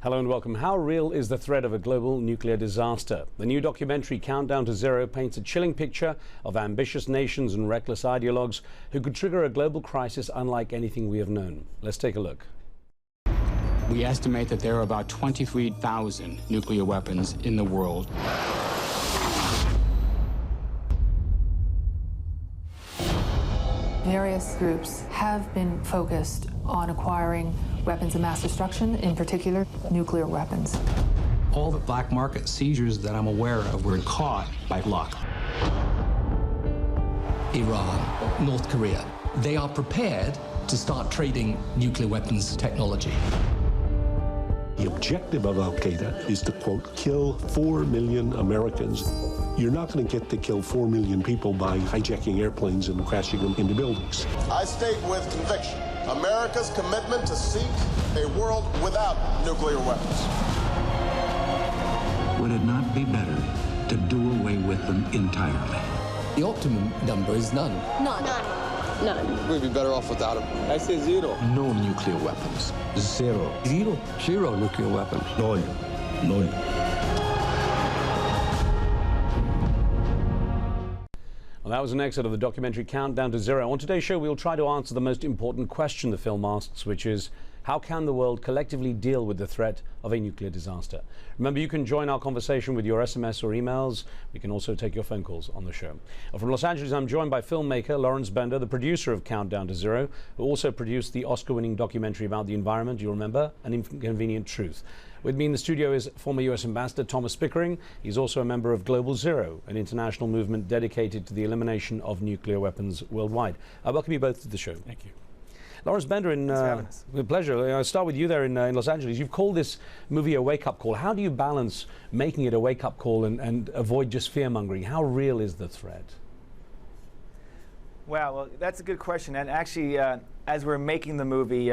Hello and welcome. How real is the threat of a global nuclear disaster? The new documentary Countdown to Zero paints a chilling picture of ambitious nations and reckless ideologues who could trigger a global crisis unlike anything we have known. Let's take a look. We estimate that there are about 23,000 nuclear weapons in the world. Various groups have been focused on acquiring weapons of mass destruction, in particular nuclear weapons. All the black market seizures that I'm aware of were caught by luck. Iran, North Korea, they are prepared to start trading nuclear weapons technology. The objective of Al-Qaeda is to, quote, kill 4 million Americans. You're not going to get to kill 4 million people by hijacking airplanes and crashing them into buildings. I state with conviction America's commitment to seek a world without nuclear weapons. Would it not be better to do away with them entirely? The optimum number is none. None. We'd be better off without them. I say zero. No nuclear weapons. Zero. Zero nuclear weapons. None. None. Well, that was an excerpt of the documentary Countdown to Zero. On today's show, we'll try to answer the most important question the film asks, which is, how can the world collectively deal with the threat of a nuclear disaster? Remember, you can join our conversation with your SMS or emails. We can also take your phone calls on the show. From Los Angeles, I'm joined by filmmaker Lawrence Bender, the producer of Countdown to Zero, who also produced the Oscar-winning documentary about the environment, you'll remember, An Inconvenient Truth. With me in the studio is former U.S. Ambassador Thomas Pickering. He's also a member of Global Zero, an international movement dedicated to the elimination of nuclear weapons worldwide. I welcome you both to the show. Thank you. Lawrence Bender, with pleasure. I'll start with you there in Los Angeles. You've called this movie a wake-up call. How do you balance making it a wake-up call and avoid just fear-mongering? How real is the threat? Well, that's a good question. And actually, as we're making the movie,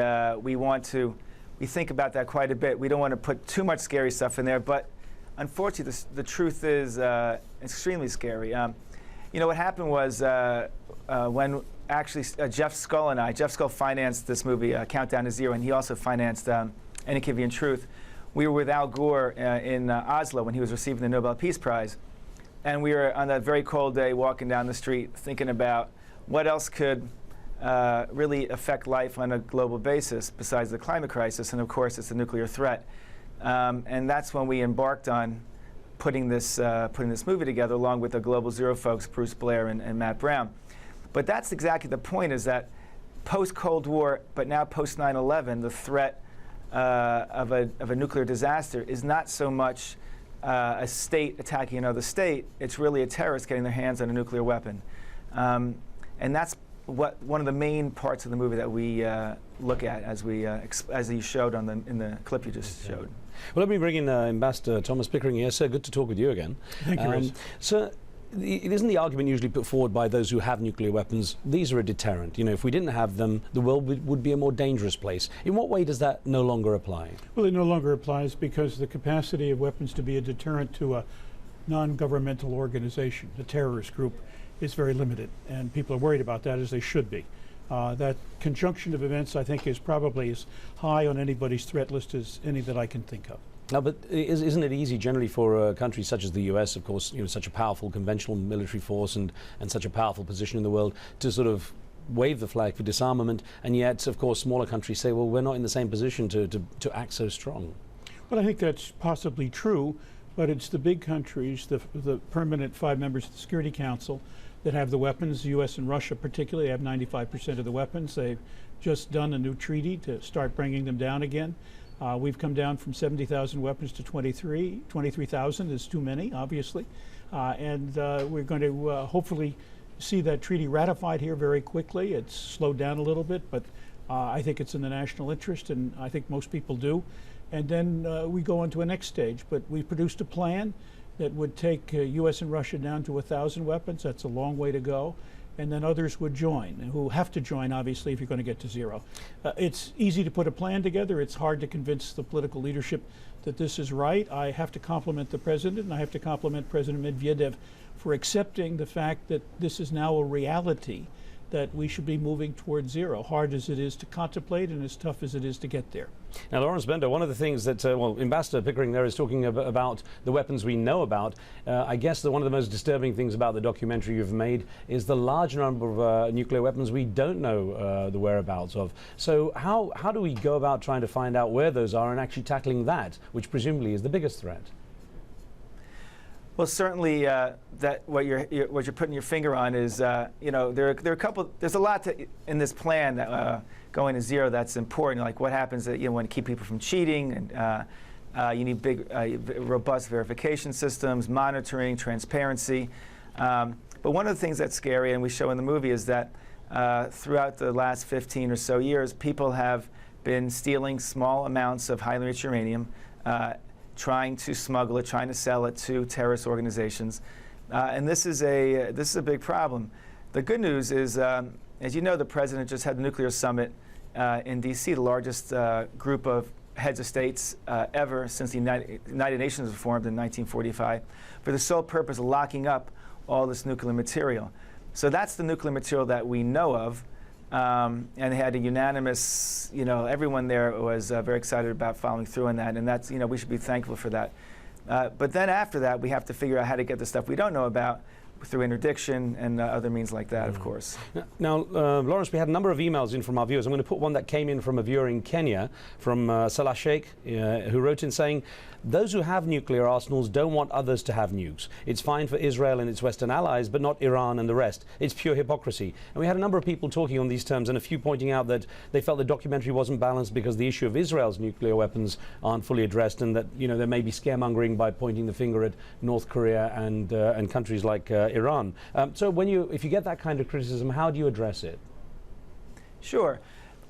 we think about that quite a bit. We don't want to put too much scary stuff in there, but unfortunately, the truth is extremely scary. You know, what happened was when actually Jeff Skull financed this movie, Countdown to Zero, and he also financed An Inconvenient Truth. We were with Al Gore in Oslo when he was receiving the Nobel Peace Prize. And we were on that very cold day walking down the street thinking about what else could really affect life on a global basis besides the climate crisis, and of course it's the nuclear threat. And that's when we embarked on putting this movie together along with the Global Zero folks, Bruce Blair and Matt Brown. But that's exactly the point, is that post-Cold War, but now post-9/11, the threat of a nuclear disaster is not so much a state attacking another state. It's really a terrorist getting their hands on a nuclear weapon. And that's one of the main parts of the movie that we look at, as you showed in the clip you just showed. Well, let me bring in Ambassador Thomas Pickering here. Sir, good to talk with you again. Thank you, Riz. Sir, it isn't the argument usually put forward by those who have nuclear weapons, these are a deterrent. You know, if we didn't have them, the world would be a more dangerous place. In what way does that no longer apply? Well, it no longer applies because the capacity of weapons to be a deterrent to a non-governmental organization, a terrorist group, is very limited, and people are worried about that, as they should be. That conjunction of events, I think, is probably as high on anybody's threat list as any that I can think of. No, but isn't it easy generally for countries such as the US, of course, you know, such a powerful conventional military force and such a powerful position in the world, to sort of wave the flag for disarmament, and yet, of course, smaller countries say, well, we're not in the same position to act so strong? Well, I think that's possibly true, but it's the big countries, the permanent 5 members of the Security Council, that have the weapons. The US and Russia particularly have 95% of the weapons. They've just done a new treaty to start bringing them down again. We've come down from 70,000 weapons to 23,000 is too many, obviously. And we're going to hopefully see that treaty ratified here very quickly. It's slowed down a little bit, but I think it's in the national interest, and I think most people do. And then we go on to a next stage. But we produced a plan that would take US and Russia down to 1,000 weapons. That's a long way to go. And then others would join, who have to join, obviously, if you're going to get to zero. It's easy to put a plan together. It's hard to convince the political leadership that this is right. I have to compliment the president, and I have to compliment President Medvedev for accepting the fact that this is now a reality, that we should be moving towards zero, hard as it is to contemplate and as tough as it is to get there. Now, Lawrence Bender, one of the things that, well, Ambassador Pickering there is talking about the weapons we know about. I guess that one of the most disturbing things about the documentary you've made is the large number of nuclear weapons we don't know the whereabouts of. So how do we go about trying to find out where those are and actually tackling that, which presumably is the biggest threat? Well, certainly that what you're putting your finger on is you know, there are a couple. There's a lot in this plan that going to zero that's important. Like what happens that you want to keep people from cheating, and you need big, robust verification systems, monitoring, transparency. But one of the things that's scary, and we show in the movie, is that throughout the last 15 or so years, people have been stealing small amounts of highly enriched uranium. Trying to smuggle it, trying to sell it to terrorist organizations, and this is a big problem. The good news is, as you know, the president just had the nuclear summit in D.C., the largest group of heads of states ever since the United Nations was formed in 1945, for the sole purpose of locking up all this nuclear material. So that's the nuclear material that we know of. And they had a unanimous, you know, everyone there was very excited about following through on that, and that's, you know, we should be thankful for that. But then after that, we have to figure out how to get the stuff we don't know about through interdiction and other means like that, of course. Now, Lawrence, we had a number of emails in from our viewers. I'm going to put one that came in from a viewer in Kenya, from Salah Sheikh, who wrote in saying, those who have nuclear arsenals don't want others to have nukes. It's fine for Israel and its Western allies, but not Iran and the rest. It's pure hypocrisy. And we had a number of people talking on these terms, and a few pointing out that they felt the documentary wasn't balanced because the issue of Israel's nuclear weapons aren't fully addressed, and that, you know, there may be scaremongering by pointing the finger at North Korea and countries like Iran. So if you get that kind of criticism, how do you address it? Sure.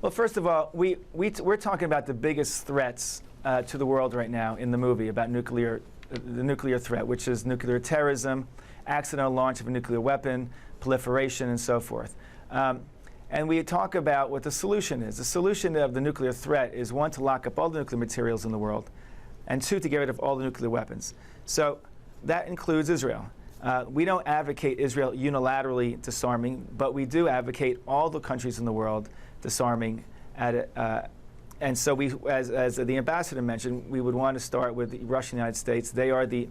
Well, first of all, we're talking about the biggest threats to the world right now in the movie about the nuclear threat, which is nuclear terrorism, accidental launch of a nuclear weapon, proliferation, and so forth. And we talk about what the solution is. The solution of the nuclear threat is, one, to lock up all the nuclear materials in the world, and two, to get rid of all the nuclear weapons. So that includes Israel. We don't advocate Israel unilaterally disarming, but we do advocate all the countries in the world disarming and so we, as the ambassador mentioned, we would want to start with Russia and the United States. They are the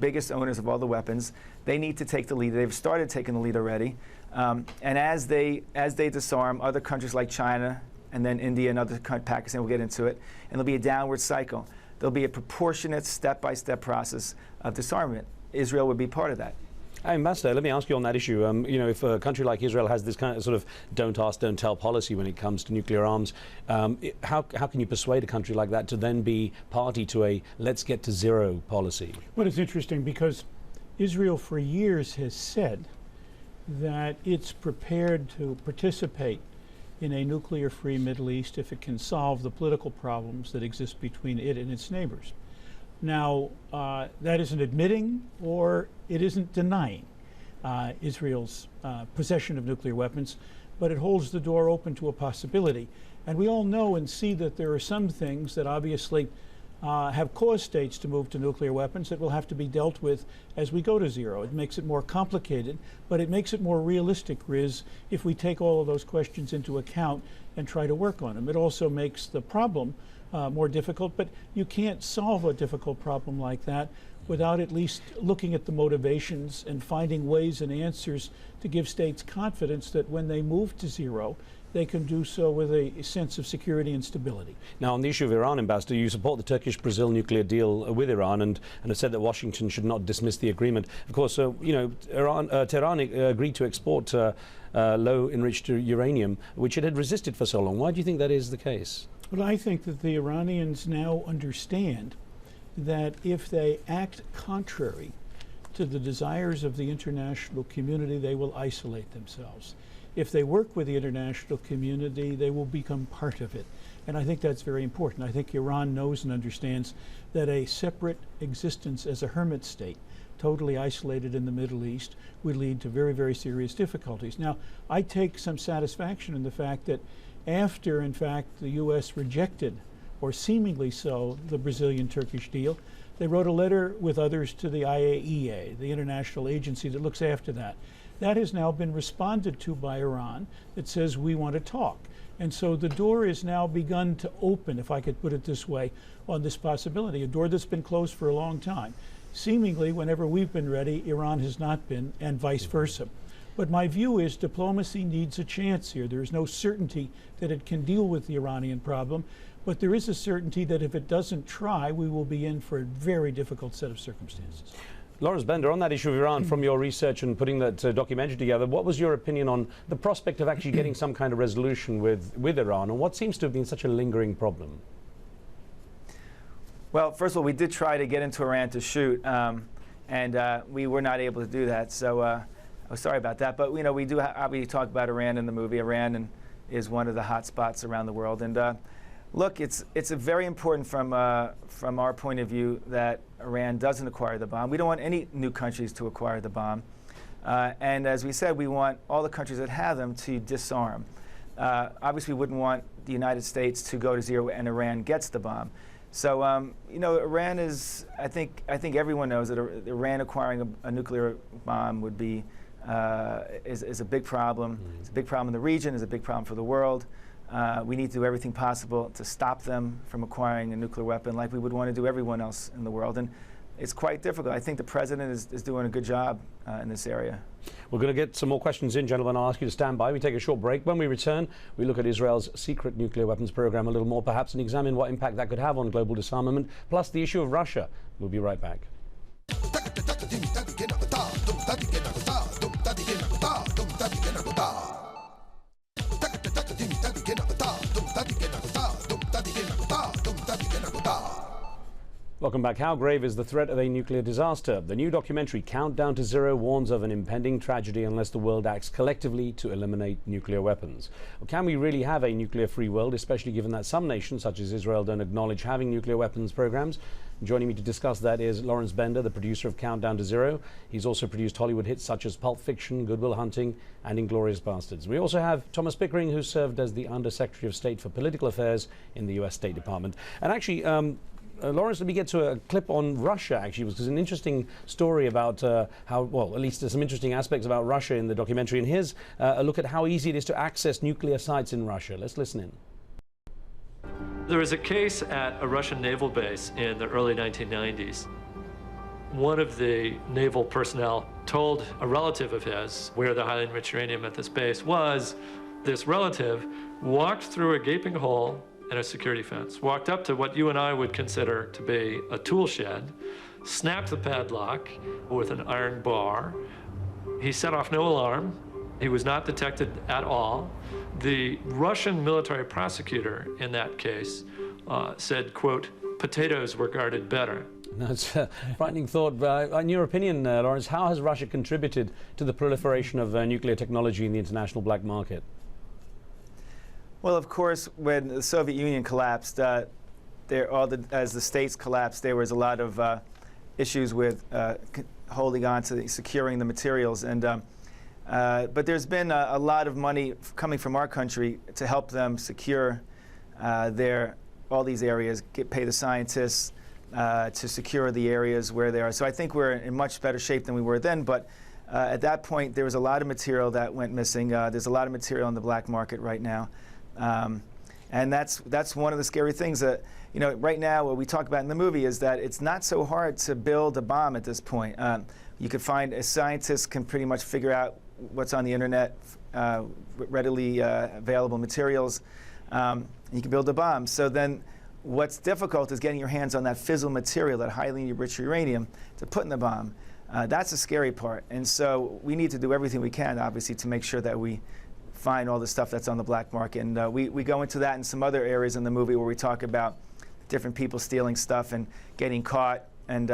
biggest owners of all the weapons. They need to take the lead. They've started taking the lead already. And as they disarm, other countries like China and then India and other Pakistan will get into it, and there'll be a downward cycle. There'll be a proportionate step-by-step process of disarmament. Israel would be part of that. Ambassador, let me ask you on that issue. You know, if a country like Israel has this kind of sort of don't ask, don't tell policy when it comes to nuclear arms, how can you persuade a country like that to then be party to a let's get to zero policy? Well, it's interesting because Israel for years has said that it's prepared to participate in a nuclear-free Middle East if it can solve the political problems that exist between it and its neighbors. Now, that isn't admitting or it isn't denying Israel's possession of nuclear weapons, but it holds the door open to a possibility. And we all know and see that there are some things that obviously have caused states to move to nuclear weapons that will have to be dealt with as we go to zero. It makes it more complicated, but it makes it more realistic, Riz, if we take all of those questions into account and try to work on them. It also makes the problem more difficult, but you can't solve a difficult problem like that without at least looking at the motivations and finding ways and answers to give states confidence that when they move to zero, they can do so with a sense of security and stability. Now, on the issue of Iran, Ambassador, you support the Turkish-Brazil nuclear deal with Iran and have said that Washington should not dismiss the agreement. Of course, you know, Tehran agreed to export low-enriched uranium, which it had resisted for so long. Why do you think that is the case? Well, I think that the Iranians now understand that if they act contrary to the desires of the international community, they will isolate themselves. If they work with the international community, they will become part of it. And I think that's very important. I think Iran knows and understands that a separate existence as a hermit state, totally isolated in the Middle East, would lead to very, very serious difficulties. Now, I take some satisfaction in the fact that after, in fact, the U.S. rejected, or seemingly so, the Brazilian-Turkish deal, they wrote a letter with others to the IAEA, the international agency that looks after that, That has now been responded to by Iran that says we want to talk. And so the door is now begun to open, if I could put it this way, on this possibility, a door that's been closed for a long time. Seemingly, whenever we've been ready, Iran has not been, and vice versa. But my view is diplomacy needs a chance here. There is no certainty that it can deal with the Iranian problem, but there is a certainty that if it doesn't try, we will be in for a very difficult set of circumstances. Lawrence Bender, on that issue of Iran, from your research and putting that documentary together, what was your opinion on the prospect of actually getting some kind of resolution with Iran, and what seems to have been such a lingering problem? Well, first of all, we did try to get into Iran to shoot, and we were not able to do that. So I was sorry about that. But we do obviously talk about Iran in the movie. Iran is one of the hot spots around the world. And look, it's a very important from our point of view that Iran doesn't acquire the bomb. We don't want any new countries to acquire the bomb. And as we said, we want all the countries that have them to disarm. Obviously, we wouldn't want the United States to go to zero and Iran gets the bomb. So Iran is. I think everyone knows that Iran acquiring a nuclear bomb would be is a big problem. It's a big problem in the region. It's a big problem for the world. We need to do everything possible to stop them from acquiring a nuclear weapon, like we would want to do everyone else in the world. And it's quite difficult. I think the president is doing a good job in this area. We're going to get some more questions in, gentlemen. I'll ask you to stand by. We take a short break. When we return, we look at Israel's secret nuclear weapons program a little more, perhaps, and examine what impact that could have on global disarmament, plus the issue of Russia. We'll be right back. Welcome back. How grave is the threat of a nuclear disaster? The new documentary, Countdown to Zero, warns of an impending tragedy unless the world acts collectively to eliminate nuclear weapons. Well, can we really have a nuclear-free world, especially given that some nations, such as Israel, don't acknowledge having nuclear weapons programs? Joining me to discuss that is Lawrence Bender, the producer of Countdown to Zero. He's also produced Hollywood hits such as Pulp Fiction, Good Will Hunting, and Inglourious Basterds. We also have Thomas Pickering, who served as the Under-Secretary of State for Political Affairs in the U.S. State Department. And actually, Lawrence, let me get to a clip on Russia, actually, because there's an interesting story about how, well, at least there's some interesting aspects about Russia in the documentary. And here's a look at how easy it is to access nuclear sites in Russia. Let's listen in. There was a case at a Russian naval base in the early 1990s. One of the naval personnel told a relative of his where the highly enriched uranium at this base was. This relative walked through a gaping hole and a security fence, walked up to what you and I would consider to be a tool shed, snapped the padlock with an iron bar. He set off no alarm. He was not detected at all. The Russian military prosecutor in that case said, quote, potatoes were guarded better. That's a frightening thought. In your opinion, Lawrence, how has Russia contributed to the proliferation of nuclear technology in the international black market? Well, of course, when the Soviet Union collapsed, as the states collapsed, there was a lot of issues with holding on to securing the materials. And but there's been a lot of money coming from our country to help them secure all these areas, pay the scientists to secure the areas where they are. So I think we're in much better shape than we were then. But at that point, there was a lot of material that went missing. There's a lot of material on the black market right now. And that's one of the scary things that, right now what we talk about in the movie is that it's not so hard to build a bomb at this point. You could find, a scientist can pretty much figure out what's on the internet, readily available materials. You can build a bomb. So then what's difficult is getting your hands on that fissile material, that highly enriched uranium, to put in the bomb. That's the scary part. And so we need to do everything we can, obviously, to make sure that we find all the stuff that's on the black market. And we go into that in some other areas in the movie where we talk about different people stealing stuff and getting caught. And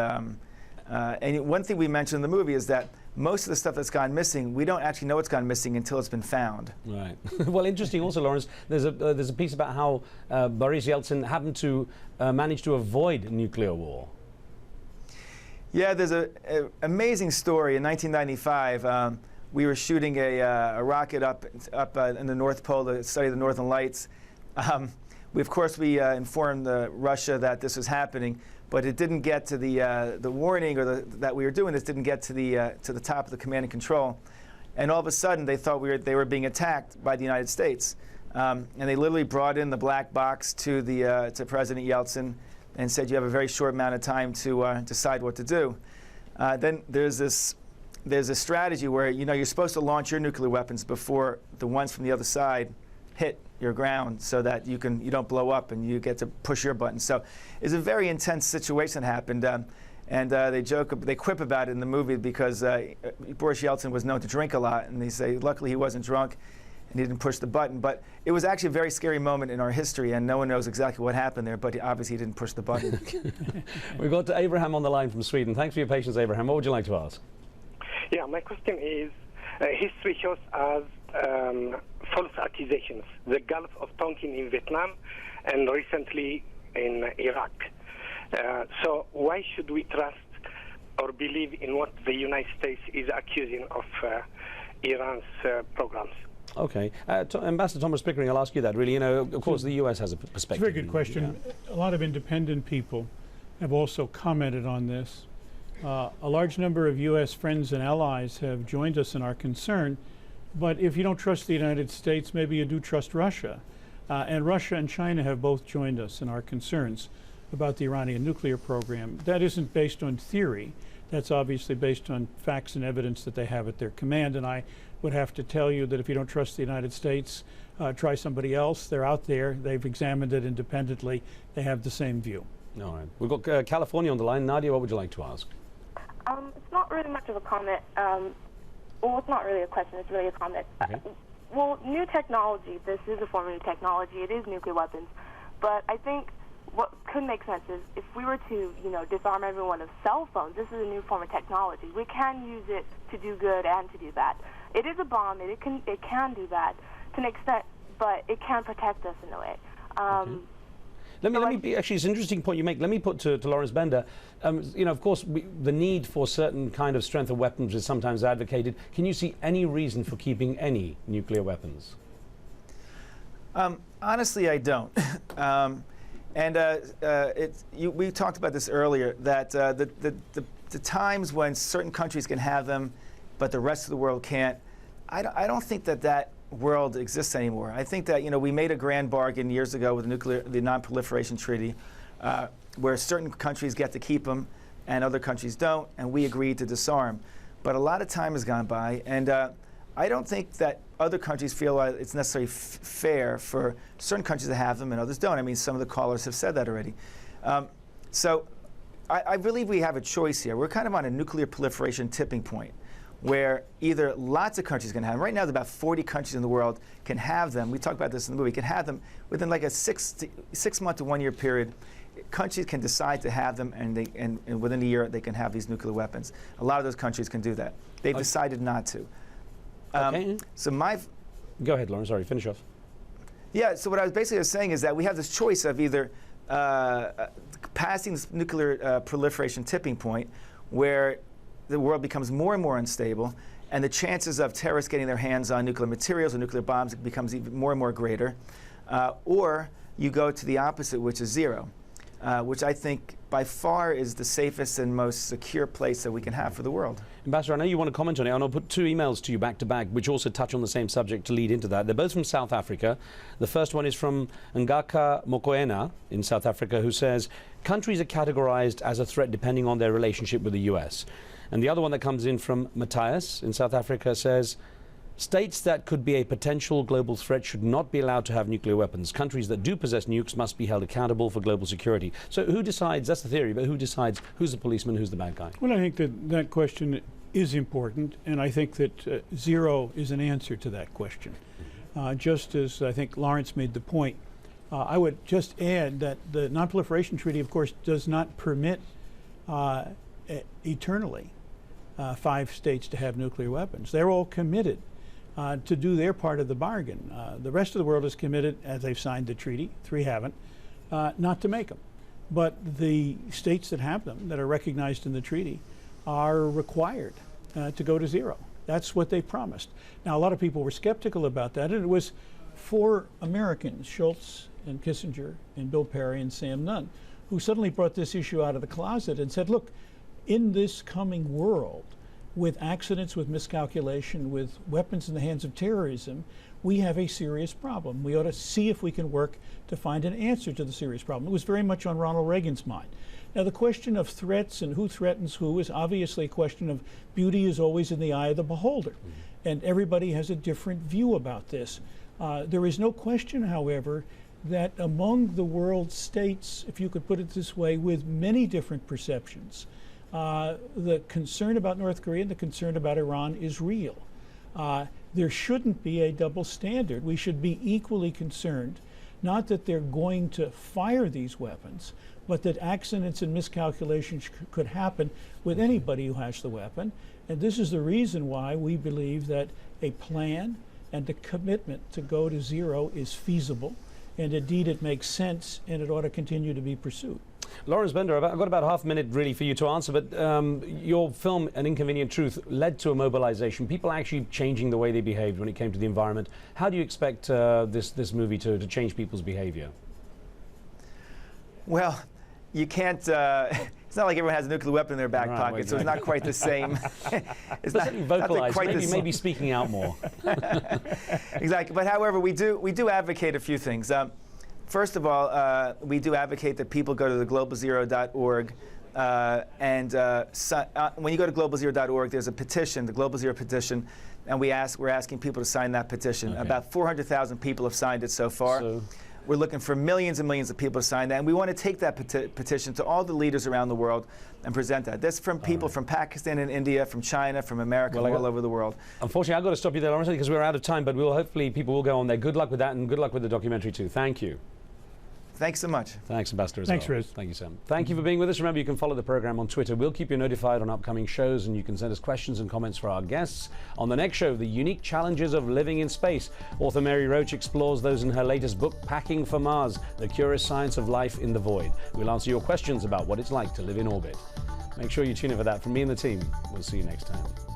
one thing we mentioned in the movie is that most of the stuff that's gone missing, we don't actually know it's gone missing until it's been found. Right. Well, interesting also, Lawrence, there's a piece about how Boris Yeltsin happened to manage to avoid nuclear war. Yeah, there's an amazing story. In 1995, we were shooting a rocket up in the North Pole to study the Northern Lights. Of course, we informed Russia that this was happening, but it didn't get to the warning, or that we were doing this didn't get to the top of the command and control. and all of a sudden they thought they were being attacked by the United States. And they literally brought in the black box to President Yeltsin and said, you have a very short amount of time to decide what to do. Then there's a strategy where you're supposed to launch your nuclear weapons before the ones from the other side hit your ground, so that you don't blow up and you get to push your button. So it's a very intense situation that happened, and they quip about it in the movie because Boris Yeltsin was known to drink a lot, and they say luckily he wasn't drunk and he didn't push the button. But it was actually a very scary moment in our history, and no one knows exactly what happened there, but obviously he didn't push the button. We've got Abraham on the line from Sweden. Thanks for your patience, Abraham. What would you like to ask? Yeah, my question is, history shows us false accusations. The Gulf of Tonkin in Vietnam and recently in Iraq. So why should we trust or believe in what the United States is accusing of Iran's programs? Okay. Ambassador Thomas Pickering, I'll ask you that, really. Of course, the U.S. has a perspective. It's a very good question. Yeah. A lot of independent people have also commented on this. A large number of U.S. friends and allies have joined us in our concern. But if you don't trust the United States, maybe you do trust Russia. And Russia and China have both joined us in our concerns about the Iranian nuclear program. That isn't based on theory. That's obviously based on facts and evidence that they have at their command. And I would have to tell you that if you don't trust the United States, try somebody else. They're out there. They've examined it independently. They have the same view. All right. We've got California on the line. Nadia, what would you like to ask? It's not really much of a comment. Well, it's not really a question. It's really a comment. Okay. Well, new technology, this is a form of new technology. It is nuclear weapons. But I think what could make sense is if we were to, disarm everyone of cell phones, this is a new form of technology. We can use it to do good and to do bad. It is a bomb. It can do that to an extent, but it can protect us in a way. Okay. Actually, it's an interesting point you make. Let me put to Lawrence Bender, of course, the need for certain kind of strength of weapons is sometimes advocated. Can you see any reason for keeping any nuclear weapons? Honestly, I don't. We talked about this earlier, that the times when certain countries can have them, but the rest of the world can't, I don't think that world exists anymore. I think that we made a grand bargain years ago with the Non-Proliferation Treaty, where certain countries get to keep them and other countries don't, and we agreed to disarm. But a lot of time has gone by, and I don't think that other countries feel it's necessarily fair for certain countries to have them and others don't. I mean, some of the callers have said that already. So I believe we have a choice here. We're kind of on a nuclear proliferation tipping point, where either lots of countries can have them. Right now, there's about 40 countries in the world can have them. We talk about this in the movie. Can have them within like a 6 month to 1 year period. Countries can decide to have them, and within a year they can have these nuclear weapons. A lot of those countries can do that. They've decided not to. Okay. Go ahead, Lauren. Sorry, finish off. Yeah. So what I was basically saying is that we have this choice of either passing this nuclear proliferation tipping point, where the world becomes more and more unstable, and the chances of terrorists getting their hands on nuclear materials or nuclear bombs becomes even more and more greater, or you go to the opposite, which is zero, which I think by far is the safest and most secure place that we can have for the world. Ambassador, I know you want to comment on it, and I'll put 2 emails to you back to back, which also touch on the same subject to lead into that. They're both from South Africa. The first one is from Ngaka Mokoena in South Africa, who says, countries are categorized as a threat depending on their relationship with the US. And the other one that comes in from Matthias in South Africa says, states that could be a potential global threat should not be allowed to have nuclear weapons. Countries that do possess nukes must be held accountable for global security. So who decides, that's the theory, but who decides who's the policeman, who's the bad guy? Well, I think that question is important, and I think that zero is an answer to that question. Just as I think Lawrence made the point, I would just add that the Non-Proliferation Treaty, of course, does not permit eternally 5 states to have nuclear weapons. They're all committed to do their part of the bargain. The rest of the world is committed, as they've signed the treaty, 3 haven't, not to make them. But the states that have them, that are recognized in the treaty, are required to go to zero. That's what they promised. Now, a lot of people were skeptical about that, and it was 4 Americans, Shultz and Kissinger and Bill Perry and Sam Nunn, who suddenly brought this issue out of the closet and said, look, in this coming world, with accidents, with miscalculation, with weapons in the hands of terrorism, we have a serious problem. We ought to see if we can work to find an answer to the serious problem. It was very much on Ronald Reagan's mind. Now, the question of threats and who threatens who is obviously a question of beauty is always in the eye of the beholder. And everybody has a different view about this. There is no question, however, that among the world's states, if you could put it this way, with many different perceptions, the concern about North Korea and the concern about Iran is real. There shouldn't be a double standard. We should be equally concerned, not that they're going to fire these weapons, but that accidents and miscalculations could happen with anybody who has the weapon. And this is the reason why we believe that a plan and a commitment to go to zero is feasible, and indeed it makes sense, and it ought to continue to be pursued. Lawrence Bender, I've got about half a minute really for you to answer, but your film, An Inconvenient Truth, led to a mobilization, people actually changing the way they behaved when it came to the environment. How do you expect this movie to change people's behavior? Well, you can't, it's not like everyone has a nuclear weapon in their back pocket, so it's not quite the same. It's not vocalize, quite maybe speaking out more. Exactly, but however, we do advocate a few things. First of all, we do advocate that people go to the globalzero.org, when you go to globalzero.org, there's a petition, the Global Zero petition, and we're asking people to sign that petition. Okay. About 400,000 people have signed it so far. We're looking for millions and millions of people to sign that, and we want to take that petition to all the leaders around the world and present that. That's from people from Pakistan and India, from China, from America, all over the world. Unfortunately, I've got to stop you there, Lawrence, because we're out of time, but hopefully people will go on there. Good luck with that, and good luck with the documentary too. Thank you. Thanks so much. Thanks, Ambassador. Thanks, Riz. Thank you, Sam. Thank you for being with us. Remember, you can follow the program on Twitter. We'll keep you notified on upcoming shows, and you can send us questions and comments for our guests. On the next show, the unique challenges of living in space. Author Mary Roach explores those in her latest book, Packing for Mars, The Curious Science of Life in the Void. We'll answer your questions about what it's like to live in orbit. Make sure you tune in for that. From me and the team, we'll see you next time.